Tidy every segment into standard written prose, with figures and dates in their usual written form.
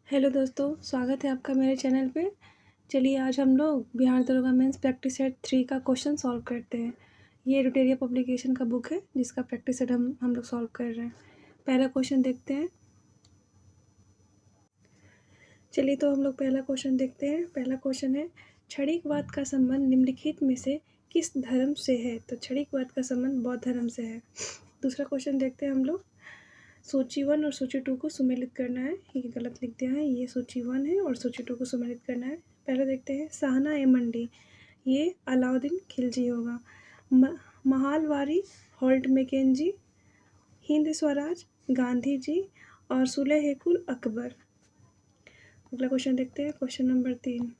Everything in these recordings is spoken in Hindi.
हेलो दोस्तों, स्वागत है आपका मेरे चैनल पे। चलिए आज हम लोग बिहार दरोगा मेंस प्रैक्टिस सेट 3 का क्वेश्चन सॉल्व करते हैं। ये एडिटोरिया पब्लिकेशन का बुक है जिसका प्रैक्टिस सेट हम लोग सॉल्व कर रहे हैं। पहला क्वेश्चन देखते हैं। चलिए तो हम लोग पहला क्वेश्चन देखते हैं। पहला क्वेश्चन है, क्षणिकवाद का संबंध निम्नलिखित में से किस धर्म से है? तो क्षणिकवाद का संबंध बौद्ध धर्म से है। दूसरा क्वेश्चन देखते हैं हम लोग। सूची 1 और सूची 2 को सुमेलित करना है। ये गलत लिख दिया है, ये सूची 1 है और सूची 2 को सुमेलित करना है। पहले देखते हैं, साहना ए मंडी, ये अलाउद्दीन खिलजी होगा। महालवारी हॉल्ट मैकेंजी, हिंद स्वराज गांधी जी और सुलह कुल अकबर। अगला क्वेश्चन देखते हैं, क्वेश्चन नंबर 3।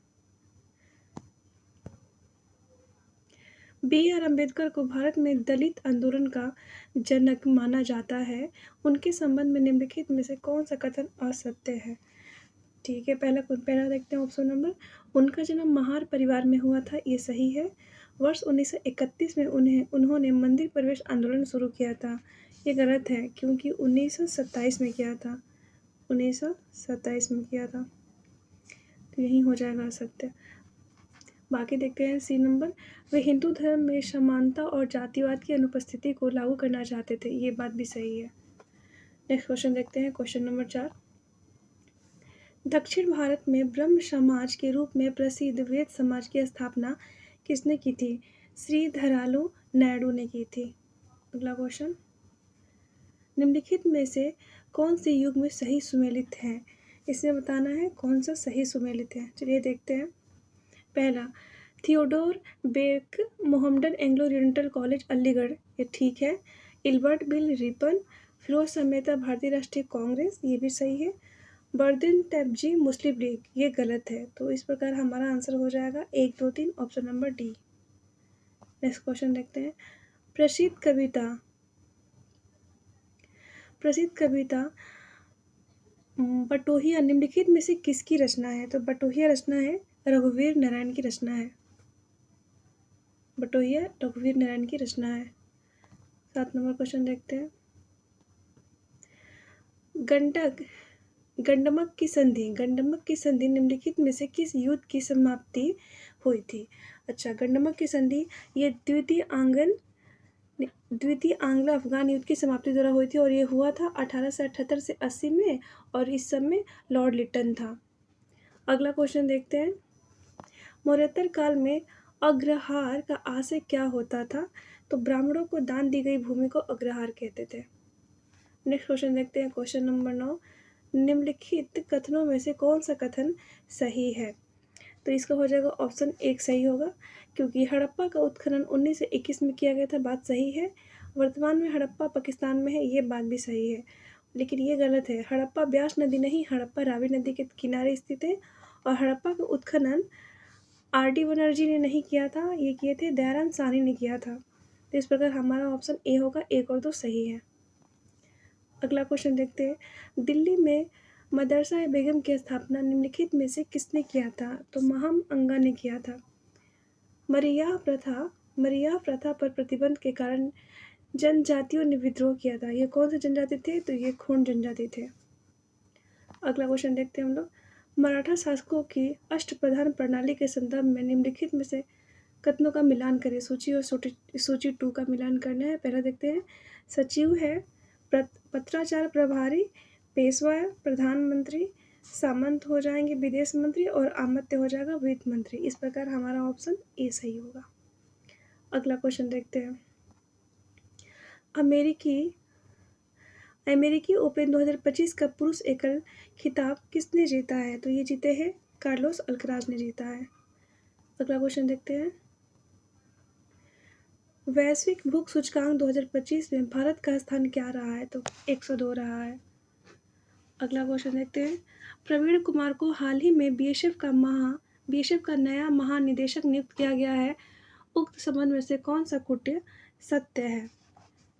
B.R. अम्बेडकर को भारत में दलित आंदोलन का जनक माना जाता है। उनके संबंध में निम्नलिखित में से कौन सा कथन असत्य है? ठीक है, पहला देखते हैं ऑप्शन नंबर। उनका जन्म महार परिवार में हुआ था, ये सही है। वर्ष 1931 में उन्होंने मंदिर प्रवेश आंदोलन शुरू किया था, ये गलत है क्योंकि 1927 में किया था। 1927 में किया था, तो यही हो जाएगा असत्य। बाकी देखते हैं सी नंबर। वे हिंदू धर्म में समानता और जातिवाद की अनुपस्थिति को लागू करना चाहते थे, ये बात भी सही है। नेक्स्ट क्वेश्चन देखते हैं, क्वेश्चन नंबर 4। दक्षिण भारत में ब्रह्म समाज के रूप में प्रसिद्ध वेद समाज की स्थापना किसने की थी? श्रीधरालु नायडू ने की थी। अगला क्वेश्चन, निम्नलिखित में से कौन से युग में सही सुमेलित है? इसमें बताना है कौन सा सही सुमेलित है। चलिए देखते हैं। पहला, Theodore Beck Mohammedan Anglo Oriental College Aligarh, ये ठीक है। इल्बर्ट बिल रिपन फिरोज समेता भारतीय राष्ट्रीय कांग्रेस, ये भी सही है। बर्दिन टैबजी मुस्लिम लीग, ये गलत है। तो इस प्रकार हमारा आंसर हो जाएगा 1, 2, 3 option number D. Next question देखते हैं। प्रसिद्ध कविता बटोहिया निम्नलिखित में से किसकी रचना है? तो बटोहिया रचना है रघुवीर नारायण की रचना है। बटोहिया रघुवीर नारायण की रचना है। 7 नंबर क्वेश्चन देखते हैं। गंडमक की संधि निम्नलिखित में से किस युद्ध की समाप्ति हुई थी? अच्छा, गंडमक की संधि ये द्वितीय आंग्ल अफगान युद्ध की समाप्ति द्वारा हुई थी और ये हुआ था 1878 से 80 में, और इस समय लॉर्ड लिटन था। अगला क्वेश्चन देखते हैं। मौर्योत्तर काल में अग्रहार का आशय क्या होता था? तो ब्राह्मणों को दान दी गई भूमि को अग्रहार कहते थे। नेक्स्ट क्वेश्चन देखते हैं, क्वेश्चन नंबर 9। निम्नलिखित कथनों में से कौन सा कथन सही है? तो इसका हो जाएगा ऑप्शन 1 सही होगा, क्योंकि हड़प्पा का उत्खनन 1921 में किया गया था, बात सही है। वर्तमान में हड़प्पा पाकिस्तान में है, ये बात भी सही है, लेकिन ये गलत है। हड़प्पा ब्यास नदी नहीं, हड़प्पा रावी नदी के किनारे स्थित है, और हड़प्पा का उत्खनन R.D. बनर्जी ने नहीं किया था, ये किए थे दयाराम साहनी ने किया था। तो इस प्रकार हमारा ऑप्शन ए होगा, 1 और 2 सही है। अगला क्वेश्चन देखते हैं। दिल्ली में मदरसा बेगम की स्थापना निम्नलिखित में से किसने किया था? तो महम अंगा ने किया था। मरियाह प्रथा पर प्रतिबंध के कारण जनजातियों ने विद्रोह किया था, ये कौन से जनजाति थे? तो ये खोंड जनजाति थे। अगला क्वेश्चन देखते हैं हम लोग। मराठा शासकों की अष्टप्रधान प्रणाली के संदर्भ में निम्नलिखित में से कथनों का मिलान करें। सूची और सूची 2 का मिलान करना है। पहला देखते हैं। सचिव है पत्राचार प्रभारी, पेशवा प्रधानमंत्री, सामंत हो जाएंगे विदेश मंत्री, और आमत्य हो जाएगा वित्त मंत्री। इस प्रकार हमारा ऑप्शन ए सही होगा। अगला क्वेश्चन देखते हैं। अमेरिकी ओपन 2025 का पुरुष एकल खिताब किसने जीता है? तो ये जीते हैं कार्लोस अल्कराज ने जीता है। अगला क्वेश्चन देखते हैं। वैश्विक भूख सूचकांक 2025 में भारत का स्थान क्या रहा है? तो 102 रहा है। अगला क्वेश्चन देखते हैं। प्रवीण कुमार को हाल ही में बीएसएफ का नया महानिदेशक नियुक्त किया गया है। उक्त संबंध में से कौन सा कुट्य सत्य है?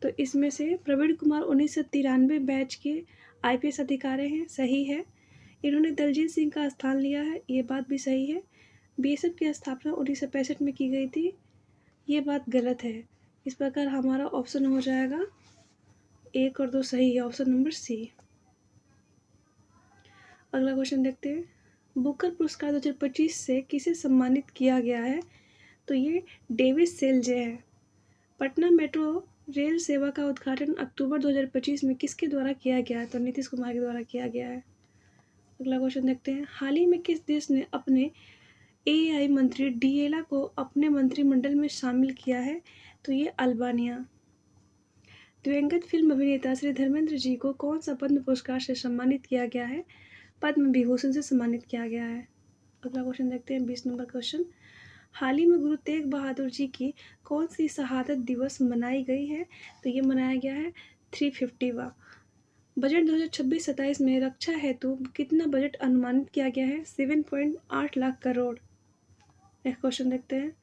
तो इसमें से प्रवीण कुमार 1993 बैच के आईपीएस अधिकारी हैं, सही है। इन्होंने दलजीत सिंह का स्थान लिया है, ये बात भी सही है। बीएसएफ की स्थापना 1965 में की गई थी, ये बात गलत है। इस प्रकार हमारा ऑप्शन हो जाएगा 1 और 2 सही है, ऑप्शन नंबर सी। अगला क्वेश्चन देखते हैं। बुकर पुरस्कार 2025 से किसे सम्मानित किया गया है? तो ये डेविस सेल्जे है। पटना मेट्रो रेल सेवा का उद्घाटन अक्टूबर 2025 में किसके द्वारा किया गया है? तो नीतीश कुमार के द्वारा किया गया है। अगला क्वेश्चन देखते हैं। हाल ही में किस देश ने अपने एआई मंत्री डिएला को अपने मंत्रिमंडल में शामिल किया है? तो ये अल्बानिया। दिवंगत फिल्म अभिनेता श्री धर्मेंद्र जी को कौन सा पद्म पुरस्कार से सम्मानित किया गया है? पद्म विभूषण से सम्मानित किया गया है। अगला क्वेश्चन देखते हैं 20 नंबर क्वेश्चन। हाल ही में गुरु तेग बहादुर जी की कौन सी शहादत दिवस मनाई गई है? तो ये मनाया गया है 350वां। बजट 2026-27 में रक्षा हेतु कितना बजट अनुमानित किया गया है? 7.8 लाख करोड़। नेक्स्ट क्वेश्चन देखते हैं।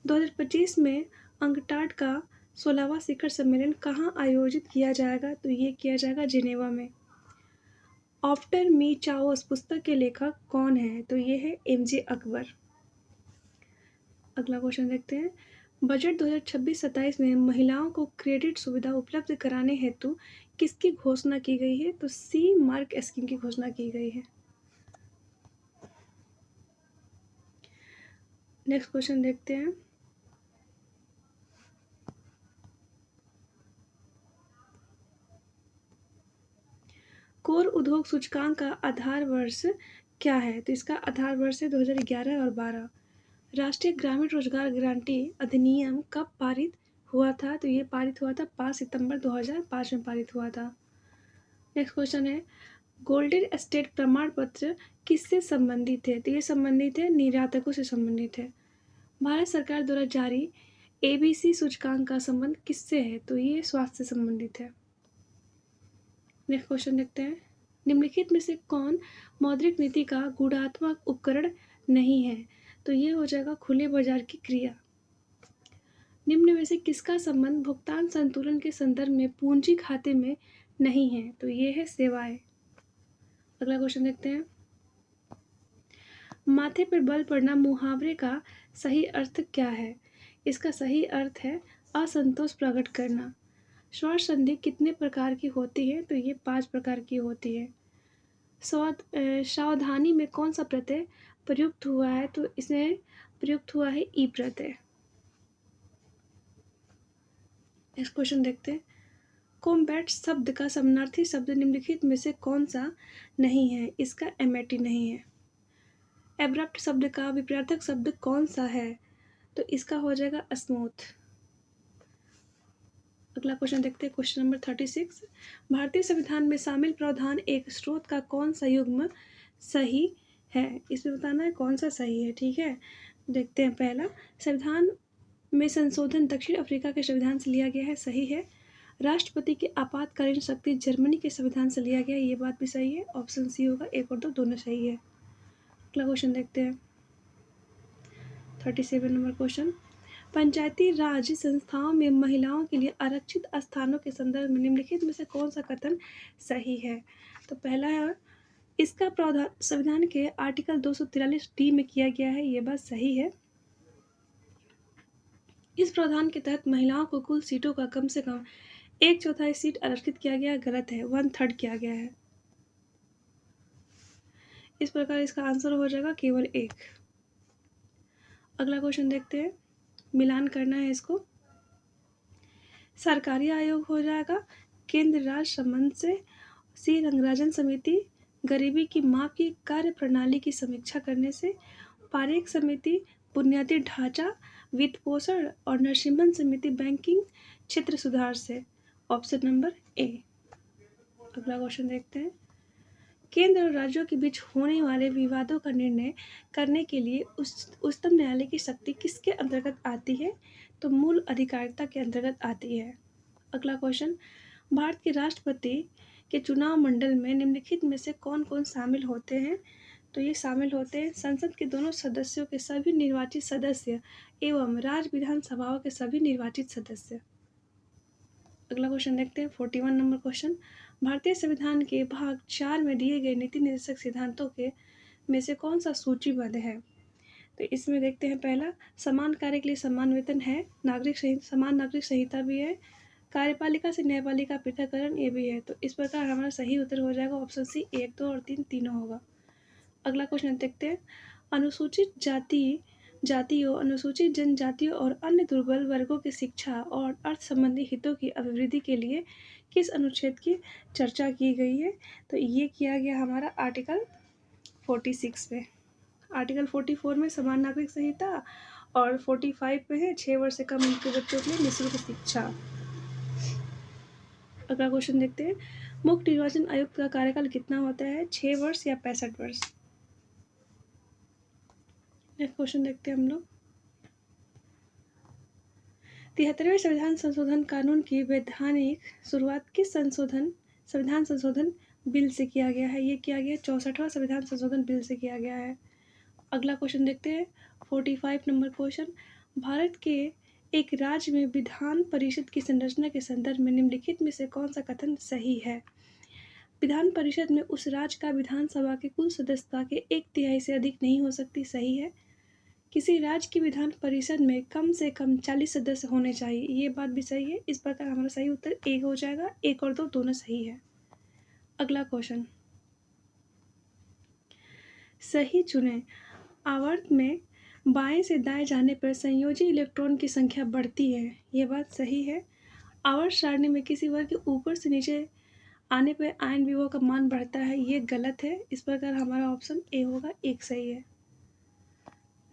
2025 में अंकटाड का 16वां शिखर सम्मेलन कहाँ आयोजित किया जाएगा? तो ये किया जाएगा जिनेवा में। आफ्टर मी चाओस पुस्तक के लेखक कौन है? तो ये है एमजे अकबर। अगला क्वेश्चन देखते हैं। बजट 2026-27 में महिलाओं को क्रेडिट सुविधा उपलब्ध कराने हेतु किसकी घोषणा की गई है? तो सी मार्क स्कीम की घोषणा की गई है। नेक्स्ट क्वेश्चन देखते हैं। कोर उद्योग सूचकांक का आधार वर्ष क्या है? तो इसका आधार वर्ष है 2011 और 12। राष्ट्रीय ग्रामीण रोजगार गारंटी अधिनियम कब पारित हुआ था? तो ये पारित हुआ था 5 सितंबर 2005 में पारित हुआ था। नेक्स्ट क्वेश्चन है। गोल्डन स्टेट प्रमाण पत्र किससे संबंधित है? तो ये संबंधित है निर्यातकों से संबंधित है। भारत सरकार द्वारा जारी एबीसी सूचकांक का संबंध किससे है? तो ये स्वास्थ्य से संबंधित है। नेक्स्ट क्वेश्चन देखते हैं। निम्नलिखित में से कौन मौद्रिक नीति का गुणात्मक उपकरण नहीं है? तो ये हो जाएगा खुले बाजार की क्रिया। निम्न में से किसका संबंध भुगतान संतुलन के संदर्भ में पूंजी खाते में नहीं है? तो ये है सेवाएं। अगला क्वेश्चन देखते हैं। माथे पर बल पड़ना मुहावरे का सही अर्थ क्या है? इसका सही अर्थ है असंतोष प्रकट करना। स्वर संधि कितने प्रकार की होती है? तो ये 5 प्रकार की होती है। सावधानी में कौन सा प्रत्यय प्रयुक्त हुआ है? तो इसमें प्रयुक्त हुआ है ई प्रत्यय। नेक्स्ट क्वेश्चन देखते हैं। कॉम्बैट शब्द का समानार्थी शब्द निम्नलिखित में से कौन सा नहीं है? इसका एमेटी नहीं है। एब्रप्ट शब्द का विपरीतार्थक शब्द कौन सा है? तो इसका हो जाएगा स्मूथ। अगला क्वेश्चन देखते हैं। Question number 36। भारतीय संविधान में शामिल प्रावधान एक स्रोत का कौन सा युग्म सही है? इसमें बताना है कौन सा सही है। ठीक है, देखते हैं। पहला, संविधान में संशोधन दक्षिण अफ्रीका के संविधान से लिया गया है, सही है। राष्ट्रपति की आपातकालीन शक्ति जर्मनी के संविधान से लिया गया है, ये बात भी सही है। ऑप्शन सी होगा, 1 और 2 दोनों सही है। अगला क्वेश्चन देखते हैं। 37 नंबर क्वेश्चन। पंचायती राज संस्थाओं में महिलाओं के लिए आरक्षित स्थानों के संदर्भ में निम्नलिखित में से कौन सा कथन सही है? तो पहला है, इसका प्रावधान संविधान के आर्टिकल 243 डी में किया गया है, ये बात सही है। इस प्रावधान के तहत महिलाओं को कुल सीटों का कम से कम 1/4 सीट आरक्षित किया गया, गलत है, 1/3 किया गया है। इस प्रकार इसका आंसर हो जाएगा केवल 1। अगला क्वेश्चन देखते हैं, मिलान करना है इसको। सरकारी आयोग हो जाएगा केंद्र राज्य संबंध से। सी रंगराजन समिति गरीबी की माप की कार्य प्रणाली की समीक्षा करने से। पारेख समिति बुनियादी ढांचा वित्त पोषण और नरसिम्हन समिति बैंकिंग क्षेत्र सुधार से। Option number A. अगला क्वेश्चन देखते हैं। केंद्र और राज्यों के बीच होने वाले विवादों का निर्णय करने के लिए उच्चतम न्यायालय की शक्ति किसके अंतर्गत आती है? तो मूल अधिकारिता के अंतर्गत आती है। अगला क्वेश्चन, भारत के राष्ट्रपति के चुनाव मंडल में निम्नलिखित में से कौन कौन शामिल होते हैं? तो ये शामिल होते हैं संसद के दोनों सदस्यों के सभी निर्वाचित सदस्य एवं राज्य विधानसभाओं के सभी निर्वाचित सदस्य। अगला क्वेश्चन देखते हैं। 41 नंबर क्वेश्चन, भारतीय संविधान के भाग 4 में दिए गए नीति निर्देशक सिद्धांतों के में से कौन सा सूचीबद्ध है? तो इसमें देखते हैं। पहला, समान कार्य के लिए समान वेतन है। समान नागरिक संहिता भी है। कार्यपालिका से न्यायपालिका पृथककरण, ये भी है। तो इस प्रकार हमारा सही उत्तर हो जाएगा ऑप्शन सी, 1, 2 और 3 तीनों होगा। अगला क्वेश्चन देखते हैं। अनुसूचित जातियों, अनुसूचित जनजातियों और अन्य दुर्बल वर्गों की शिक्षा और अर्थ संबंधी हितों की अभिवृद्धि के लिए किस अनुच्छेद की चर्चा की गई है? तो ये किया गया हमारा आर्टिकल 46 में। आर्टिकल 44 में समान नागरिक संहिता और 45 में है 6 वर्ष से कम उम्र के बच्चों के लिए निःशुल्क शिक्षा। अगला क्वेश्चन देखते हैं। मुख्य निर्वाचन आयुक्त का कार्यकाल कितना होता है? 6 वर्ष या 65 वर्ष? नेक्स्ट क्वेश्चन देखते हैं हम लोग। 73वें संविधान संशोधन कानून की वैधानिक शुरुआत किस संविधान संशोधन बिल से किया गया है? ये किया गया 64वां संविधान संशोधन बिल से किया गया है। अगला क्वेश्चन देखते हैं। 45 नंबर क्वेश्चन। भारत के एक राज्य में विधान परिषद की संरचना के संदर्भ में निम्नलिखित में से कौन सा कथन सही है? विधान परिषद में उस राज्य का विधानसभा के कुल सदस्यता के 1/3 से अधिक नहीं हो सकती। सही है। किसी राज्य की विधान परिषद में कम से कम 40 सदस्य होने चाहिए। ये बात भी सही है। इस प्रकार हमारा सही उत्तर एक हो जाएगा। 1 और 2 दोनों सही है। अगला क्वेश्चन सही चुनें। आवर्त में बाएं से दाएं जाने पर संयोजी इलेक्ट्रॉन की संख्या बढ़ती है। ये बात सही है। आवर्त सारणी में किसी वर्ग के ऊपर से नीचे आने पर आयन विभव का मान बढ़ता है। ये गलत है। इस प्रकार हमारा ऑप्शन ए होगा। 1 सही है।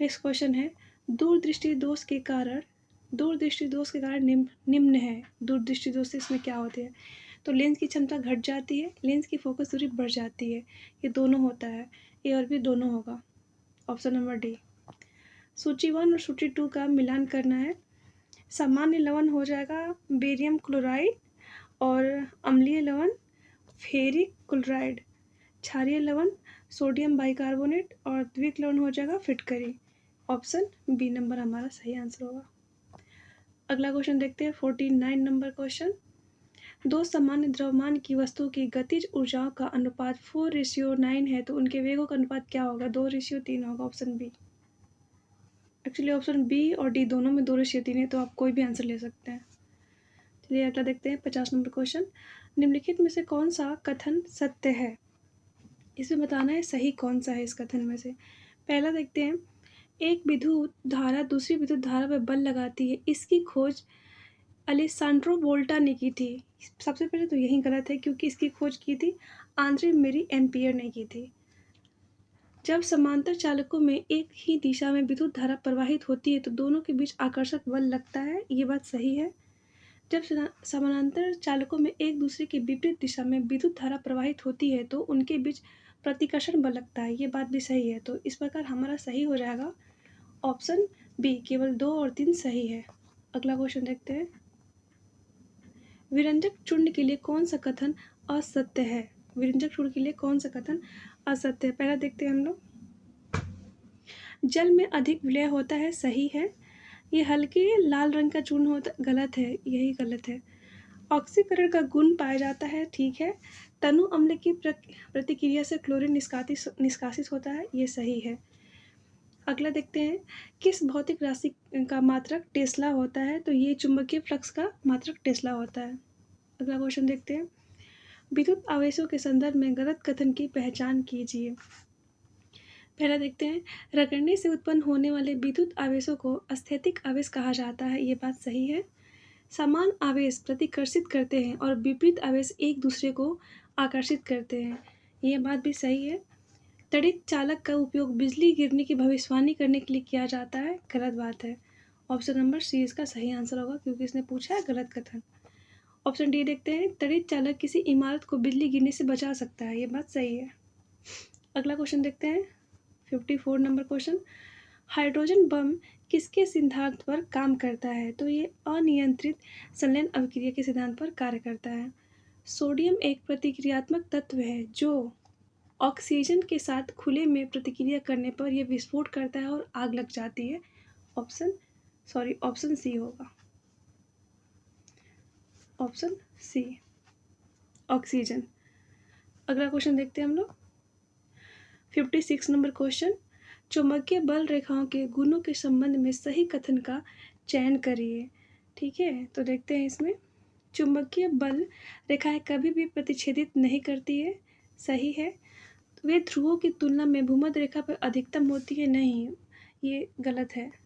नेक्स्ट क्वेश्चन है। दूरदृष्टि दोष के कारण निम्न है। दूरदृष्टि दोष से इसमें क्या होते हैं? तो लेंस की क्षमता घट जाती है, लेंस की फोकस दूरी बढ़ जाती है। ये दोनों होता है। ए और बी दोनों होगा। Option number D. सूची 1 और सूची 2 का मिलान करना है। सामान्य लवण हो जाएगा बेरियम क्लोराइड और अम्लीय लवण फेरिक क्लोराइड। क्षारीय लवण सोडियम बाइकार्बोनेट और द्विक लवण हो जाएगा फिटकरी। ऑप्शन बी नंबर हमारा सही आंसर होगा। अगला क्वेश्चन देखते हैं। 49 नंबर क्वेश्चन। दो सामान्य द्रव्यमान की वस्तु की गतिज ऊर्जाओं का अनुपात 4:9 है तो उनके वेगों का अनुपात क्या होगा? 2:3 होगा। Option B. Actually option B और डी दोनों में 2:3 है, तो आप कोई भी आंसर ले सकते हैं। चलिए अगला देखते हैं। 50 नंबर क्वेश्चन। निम्नलिखित में से कौन सा कथन सत्य है? इसमें बताना है सही कौन सा है इस कथन में से। पहला देखते हैं। एक विद्युत धारा दूसरी विद्युत धारा पर बल लगाती है। इसकी खोज अलेसांड्रो वोल्टा ने की थी। सबसे पहले तो यही गलत है क्योंकि इसकी खोज की थी आंद्रे मेरी एम्पियर ने की थी। जब समांतर चालकों में एक ही दिशा में विद्युत धारा प्रवाहित होती है तो दोनों के बीच आकर्षक बल लगता है। ये बात सही है। जब समानांतर चालकों में एक दूसरे के विपरीत दिशा में विद्युत धारा प्रवाहित होती है तो उनके बीच प्रतिकर्षण बल लगता है। ये बात भी सही है। तो इस प्रकार हमारा सही हो जाएगा ऑप्शन बी। केवल 2 और 3 सही है। अगला क्वेश्चन देखते हैं। विरंजक चूर्ण के लिए कौन सा कथन असत्य है? विरंजक चूर्ण के लिए कौन सा कथन असत्य है? पहला देखते हैं हम लोग। जल में अधिक विलय होता है। सही है। ये हल्के लाल रंग का चूर्ण होता, गलत है। यही गलत है। ऑक्सीकरण का गुण पाया जाता है। ठीक है। तनु अम्ल की प्रतिक्रिया से क्लोरीन निष्कासित होता है। ये सही है। अगला देखते हैं। किस भौतिक राशि का मात्रक टेस्ला होता है? तो ये चुंबकीय फ्लक्स का मात्रक टेस्ला होता है। अगला क्वेश्चन देखते हैं। विद्युत आवेशों के संदर्भ में गलत कथन की पहचान कीजिए। पहला देखते हैं। रगड़ने से उत्पन्न होने वाले विद्युत आवेशों को स्थैतिक आवेश कहा जाता है। ये बात सही है। समान आवेश प्रतिकर्षित करते हैं और विपरीत आवेश एक दूसरे को आकर्षित करते हैं। ये बात भी सही है। तड़ित चालक का उपयोग बिजली गिरने की भविष्यवाणी करने के लिए किया जाता है। गलत बात है। ऑप्शन नंबर सी इसका सही आंसर होगा क्योंकि इसने पूछा है गलत कथन। ऑप्शन डी देखते हैं। तड़ित चालक किसी इमारत को बिजली गिरने से बचा सकता है। ये बात सही है। अगला क्वेश्चन देखते हैं। 54 नंबर क्वेश्चन। हाइड्रोजन बम किसके सिद्धांत पर काम करता है? तो ये अनियंत्रित संलयन अभिक्रिया के सिद्धांत पर कार्य करता है। सोडियम एक प्रतिक्रियात्मक तत्व है जो ऑक्सीजन के साथ खुले में प्रतिक्रिया करने पर यह विस्फोट करता है और आग लग जाती है। ऑप्शन सी होगा। Option C oxygen. अगला क्वेश्चन देखते हैं हम लोग। 56 नंबर क्वेश्चन। चुंबकीय बल रेखाओं के गुणों के संबंध में सही कथन का चयन करिए। ठीक है। तो देखते हैं इसमें। चुंबकीय बल रेखाएं कभी भी प्रतिच्छेदित नहीं करती है। सही है। वे ध्रुवों की तुलना में भूमध्य रेखा पर अधिकतम होती है? नहीं, ये गलत है।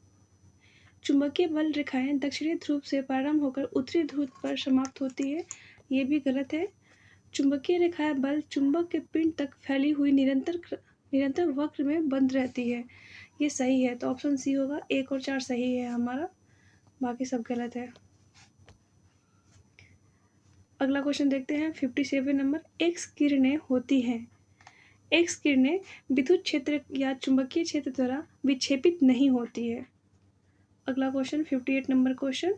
चुंबकीय बल रेखाएं दक्षिणी ध्रुव से प्रारंभ होकर उत्तरी ध्रुव पर समाप्त होती है? ये भी गलत है। चुंबकीय रेखाएं बल चुंबक के पिंड तक फैली हुई निरंतर वक्र में बंद रहती है। ये सही है, तो ऑप्शन सी होगा। 1 और 4 सही है हमारा, बाकी सब गलत है। अगला क्वेश्चन देखते हैं 57 नंबर। एक्स किरणें होती हैं। एक्स किरणें विद्युत क्षेत्र या चुंबकीय क्षेत्र द्वारा विक्षेपित नहीं होती है। अगला क्वेश्चन 58 नंबर क्वेश्चन।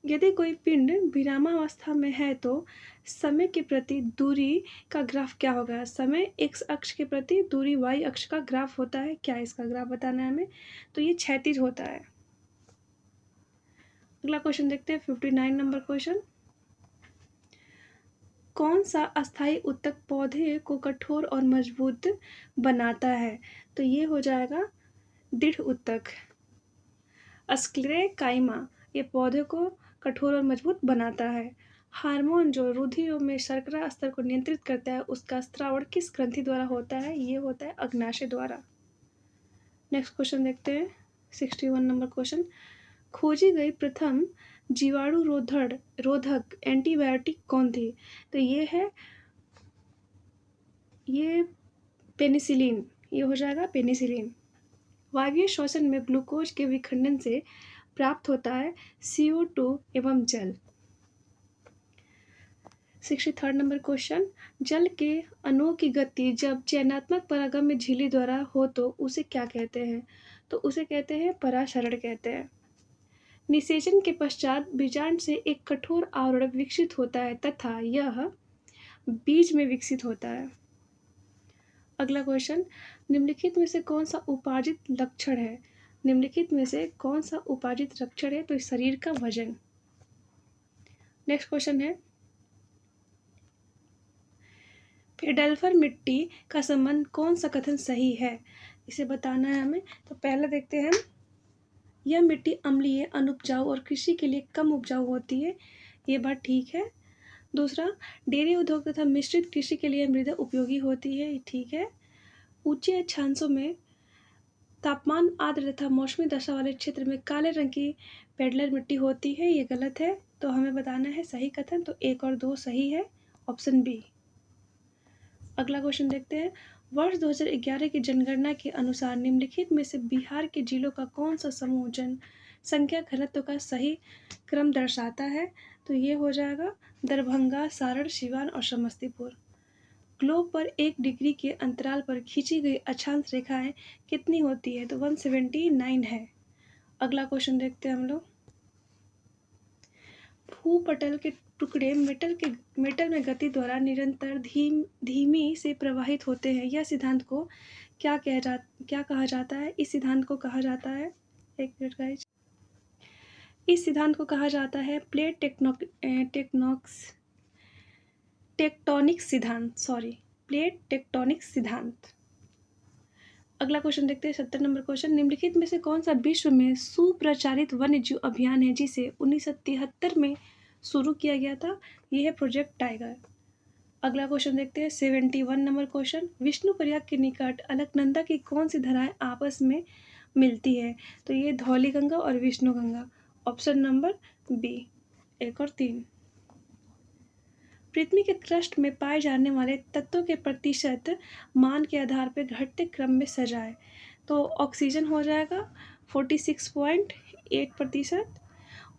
यदि कोई पिंड विरामावस्था में है तो समय के प्रति दूरी का ग्राफ क्या होगा? समय एक्स अक्ष के प्रति दूरी वाई अक्ष का ग्राफ होता है। क्या इसका ग्राफ बताना है हमें? तो ये क्षैतिज होता है। अगला क्वेश्चन देखते हैं 59 नंबर क्वेश्चन। कौन सा अस्थायी उत्तक पौधे को कठोर और मजबूत बनाता है? तो ये हो जाएगा दृढ़ उत्तक, स्क्लेरेकाइमा। ये पौधे को कठोर और मजबूत बनाता है। हार्मोन जो रुधिर में शर्करा स्तर को नियंत्रित करता है, उसका स्रावण किस ग्रंथि द्वारा होता है? ये होता है अग्नाशय द्वारा। नेक्स्ट क्वेश्चन देखते हैं 61 नंबर क्वेश्चन। खोजी गई प्रथम जीवाणु रोधक एंटीबायोटिक कौन थी? तो ये पेनिसिलिन। ये हो जाएगा पेनिसिलिन। वायवीय श्वसन में ग्लूकोज के विखंडन से प्राप्त होता है CO2 एवं जल। 63 नंबर क्वेश्चन। जल के अणुओं की गति जब चयनात्मक परागम झिल्ली द्वारा हो तो उसे क्या कहते हैं? तो उसे कहते हैं परासरण कहते हैं। निषेचन के पश्चात बीजांड से एक कठोर आवरण विकसित होता है तथा यह बीज में विकसित होता है। अगला क्वेश्चन। निम्नलिखित में से कौन सा उपार्जित लक्षण है? निम्नलिखित में से कौन सा उपार्जित लक्षण है? तो शरीर का वजन। नेक्स्ट क्वेश्चन है फेडल्फर मिट्टी का संबंध कौन सा कथन सही है? इसे बताना है हमें। तो पहले देखते हैं, यह मिट्टी अम्लीय, अनुपजाऊ और कृषि के लिए कम उपजाऊ होती है। ये बात ठीक है। दूसरा, डेयरी उद्योग तथा मिश्रित कृषि के लिए मृदा उपयोगी होती है। ठीक है। ऊंचे अक्षांशों में तापमान, आर्द्र तथा मौसमी दशा वाले क्षेत्र में काले रंग की पेडलर मिट्टी होती है। ये गलत है, तो हमें बताना है सही कथन। तो 1 और 2 सही है, ऑप्शन बी। अगला क्वेश्चन देखते हैं। वर्ष 2011 की जनगणना के अनुसार निम्नलिखित में से बिहार के जिलों का कौन सा समूह जनसंख्या घनत्व का सही क्रम दर्शाता है? तो ये हो जाएगा दरभंगा, सारण, सिवान और समस्तीपुर। ग्लोब पर 1 डिग्री के अंतराल पर खींची गई अक्षांश रेखाएं कितनी होती है? तो 179 है। अगला क्वेश्चन देखते हैं हम लोग। भूपटल के टुकड़े मेटल में गति द्वारा निरंतर धीमी से प्रवाहित होते हैं। यह सिद्धांत को क्या कहा जाता है? इस सिद्धांत को कहा जाता है, एक मिनट गाइस, इस सिद्धांत को कहा जाता है प्लेट टेक्टोनिक सिद्धांत। अगला क्वेश्चन देखते हैं 70 नंबर क्वेश्चन। निम्नलिखित में से कौन सा विश्व में सुप्रचारित वन्यजीव अभियान है जिसे 1973 में शुरू किया गया था? यह है प्रोजेक्ट टाइगर। अगला क्वेश्चन देखते हैं 71 नंबर क्वेश्चन। विष्णुप्रयाग के निकट अलकनंदा की कौन सी धाराएं आपस में मिलती है? तो ये धौलीगंगा और विष्णुगंगा। ऑप्शन नंबर बी, 1 और 3। पृथ्वी के क्रस्ट में पाए जाने वाले तत्वों के प्रतिशत मान के आधार पर घटते क्रम में सजाए। तो ऑक्सीजन हो जाएगा 46.8%।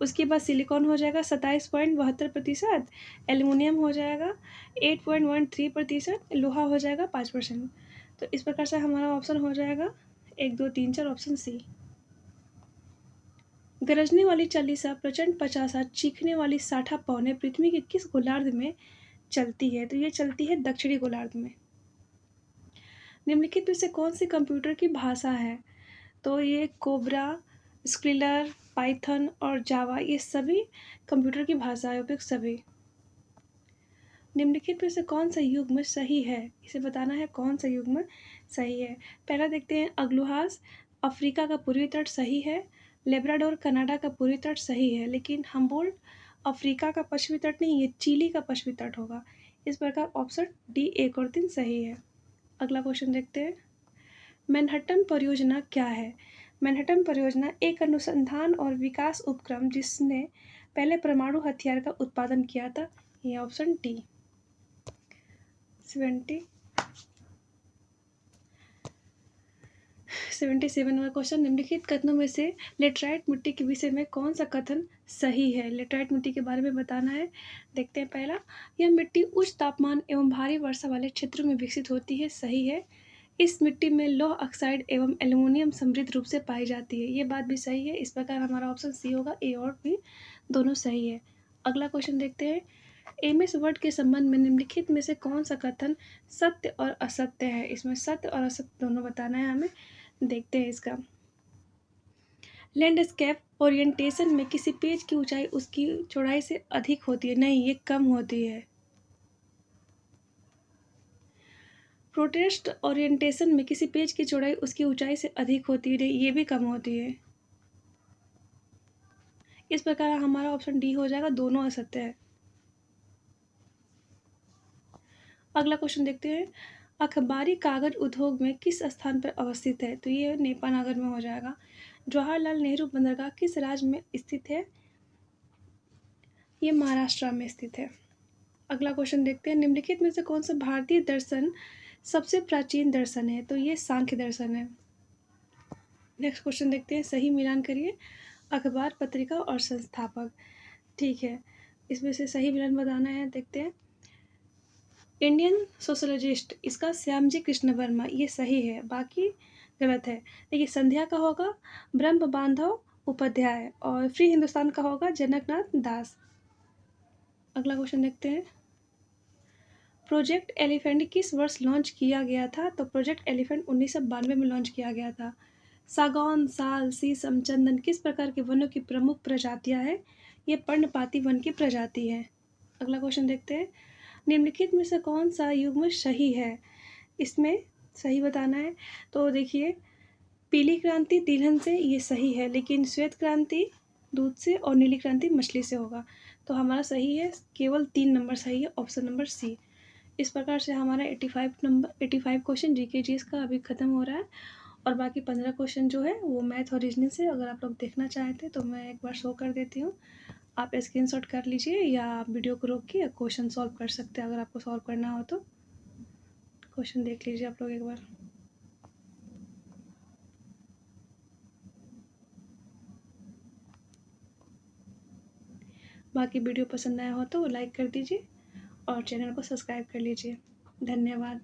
उसके बाद सिलिकॉन हो जाएगा 27.72%। एल्युमिनियम हो जाएगा 8.13%। लोहा हो जाएगा 5%। तो इस प्रकार से हमारा ऑप्शन हो जाएगा 1, 2, 3, 4, ऑप्शन सी। गरजने वाली चालीसा, प्रचंड पचासा, चीखने वाली 60 पौने पृथ्वी के किस गोलार्ध में चलती है? तो ये चलती है दक्षिणी गोलार्ध में। निम्नलिखित में से कौन सी कंप्यूटर की भाषा है? तो ये कोबरा, स्क्रिलर, पाइथन और जावा, ये सभी कंप्यूटर की भाषाएं, उपयुक्त सभी। निम्नलिखित में से कौन सा युग्म सही है? इसे बताना है कौन सा युग्म सही है। पहला देखते हैं, अग्लुहास अफ्रीका का पूर्वी तट सही है। लेब्राडोर कनाडा का पूर्वी तट सही है, लेकिन हम्बोल्ट अफ्रीका का पश्चिमी तट नहीं, ये चिली का पश्चिमी तट होगा। इस प्रकार ऑप्शन डी 1 और 3 सही है। अगला क्वेश्चन देखते हैं। मैनहट्टन परियोजना क्या है? मैनहट्टन परियोजना एक अनुसंधान और विकास उपक्रम जिसने पहले परमाणु हथियार का उत्पादन किया था। ये ऑप्शन डी। 77वां क्वेश्चन, निम्नलिखित कथनों में से लेटराइट मिट्टी के विषय में कौन सा कथन सही है? लेटराइट मिट्टी के बारे में बताना है। देखते हैं पहला, यह मिट्टी उच्च तापमान एवं भारी वर्षा वाले क्षेत्रों में विकसित होती है। सही है। इस मिट्टी में लौह ऑक्साइड एवं एल्युमिनियम समृद्ध रूप से पाई जाती है। ये बात भी सही है। इस प्रकार हमारा ऑप्शन सी होगा। ए और बी दोनों सही है। अगला क्वेश्चन देखते हैं। एमएस वर्ड के संबंध में निम्नलिखित में से कौन सा कथन सत्य और असत्य है? इसमें सत्य और असत्य दोनों बताना है हमें। देखते हैं इसका। लैंडस्केप ओरिएंटेशन में किसी पेज की ऊंचाई उसकी चौड़ाई से अधिक होती है। नहीं, ये कम होती है। प्रोटेस्ट ओरिएंटेशन में किसी पेज की चौड़ाई उसकी ऊंचाई से अधिक होती है। नहीं, ये भी कम होती है। इस प्रकार हमारा ऑप्शन डी हो जाएगा। दोनों असत्य है। अगला क्वेश्चन देखते हैं। अखबारी कागज उद्योग में किस स्थान पर अवस्थित है? तो ये नेपानगर में हो जाएगा। जवाहरलाल नेहरू बंदरगाह किस राज्य में स्थित है? ये महाराष्ट्र में स्थित है। अगला क्वेश्चन देखते हैं। निम्नलिखित में से कौन सा भारतीय दर्शन सबसे प्राचीन दर्शन है? तो ये सांख्य दर्शन है। नेक्स्ट क्वेश्चन देखते हैं। सही मिलान करिए। अखबार, पत्रिका और संस्थापक। ठीक है, इसमें से सही मिलान बताना है। देखते हैं। इंडियन सोशलिस्ट, इसका श्यामजी कृष्ण वर्मा, ये सही है। बाकी गलत है। देखिए, संध्या का होगा ब्रह्म बांधव उपाध्याय और फ्री हिंदुस्तान का होगा जनकनाथ दास। अगला क्वेश्चन देखते हैं। प्रोजेक्ट एलिफेंट किस वर्ष लॉन्च किया गया था? तो प्रोजेक्ट एलिफेंट 1992 में लॉन्च किया गया था। सागौन, साल, शीशम, चंदन किस प्रकार के वनों की प्रमुख प्रजातियां हैं? ये पर्णपाती वन की प्रजाति है। अगला क्वेश्चन देखते हैं। निम्नलिखित में से कौन सा युग्म सही है? इसमें सही बताना है। तो देखिए, पीली क्रांति तिलहन से, ये सही है, लेकिन श्वेत क्रांति दूध से और नीली क्रांति मछली से होगा। तो हमारा सही है। केवल 3 नंबर सही है, ऑप्शन नंबर सी। इस प्रकार से हमारा 85 क्वेश्चन जीके जीएस का अभी ख़त्म हो रहा है और बाकी 15 क्वेश्चन जो है वो मैथ और रीजनिंग से, अगर आप लोग देखना चाहते हैं तो मैं एक बार शो कर देती हूँ। आप स्क्रीनशॉट कर लीजिए या आप वीडियो को रोक के क्वेश्चन सॉल्व कर सकते हैं। अगर आपको सॉल्व करना हो तो क्वेश्चन देख लीजिए आप लोग एक बार। बाकी वीडियो पसंद आया हो तो लाइक कर दीजिए और चैनल को सब्सक्राइब कर लीजिए। धन्यवाद।